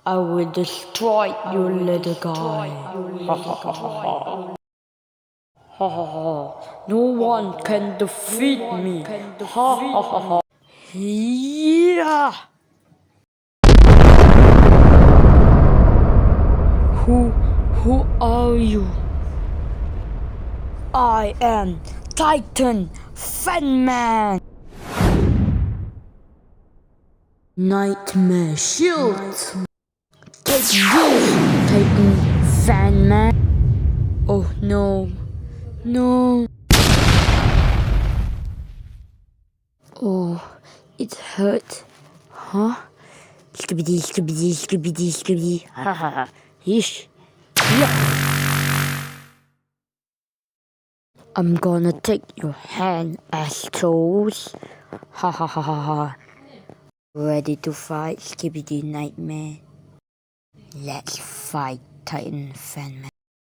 I will destroy you, little guy. Ha ha ha ha ha. Ha ha ha. No one can defeat me. Ha ha ha ha. Yeah. Who are you? I am Titan Fenman. Nightmare Shield. Take this, Titan Fenman. Oh no. No. Oh, it hurt. Huh? Skibidi, skibidi, skibidi, skibidi. Ha ha ha. Yeesh. Yeah. I'm gonna take your hand, assholes. Ha ha ha ha ha. Ready to fight, Skibidi Nightmare? Let's fight, Titan Fanman.